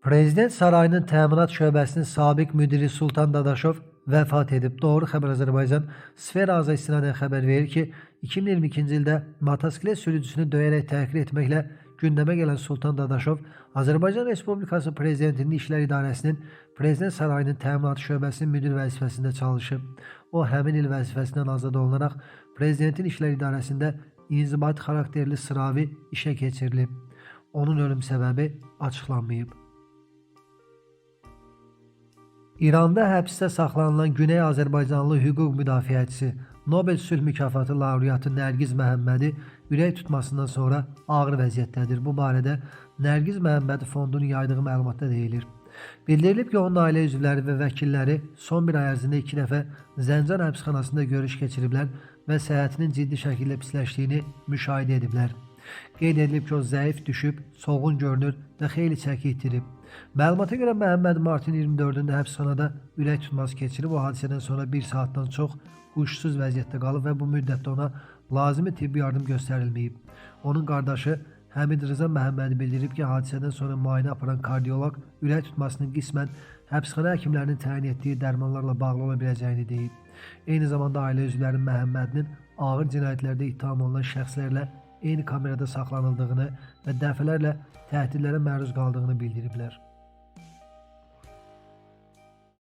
Prezident Sarayının Təminat Şöbəsinin sabiq müdiri Sultan Dadaşov vəfat edib. Doğru xəbər Azərbaycan Sfera Aza istinadən xəbər verir ki, 2022-ci ildə motosiklet sürücüsünü döyərək təhqir etməklə gündəmə gələn Sultan Dadaşov Azərbaycan Respublikası Prezidentinin İşlər İdarəsinin Prezident Sarayının Təminat Şöbəsinin müdir vəzifəsində çalışıb. O, həmin il vəzifəsindən azad olunaraq Prezidentin İşlər İdarəsində inzibati xarakterli sıravi işə keçirilib. Onun ölüm səbəbi açıqlanmayıb. İranda həbsdə saxlanılan Güney Azərbaycanlı hüquq müdafiəçisi, Nobel sülh mükafatı laureatı Nərgiz Məhəmmədi ürək tutmasından sonra ağır vəziyyətdədir. Bu barədə Nərgiz Məhəmmədi fondunun yaydığı məlumatda deyilir. Bildirilib ki, onun ailə üzvləri və vəkilləri son bir ay ərzində 2 dəfə Zəncan həbsxanasında görüş keçiriblər və səhhətinin ciddi şəkildə pisləşdiyini müşahidə ediblər. Qeyd edilib ki, o zəif düşüb, solğun görünür və xeyli çəki itirib. Məlumata görə Məhəmməd martın 24-də həbsxanada ürək tutması keçirib. O hadisədən sonra 1 saatdan çox huşsuz vəziyyətdə qalıb və bu müddətdə ona lazımi tibbi yardım göstərilməyib. Onun qardaşı Həmid Rıza Məhəmmədi bildirib ki, hadisədən sonra müayinə aparan kardioloq ürək tutmasının qismən həbsxana həkimlərinin təyin etdiyi dərmanlarla bağlı ola biləcəyini deyib. Eyni zamanda ailə üzvlərinin Məhəmmədinin ağır cinayətlərdə ittiham olunan şəxslərlə eyni kamerada saxlanıldığını və dəfələrlə təhdidlərə məruz qaldığını bildiriblər.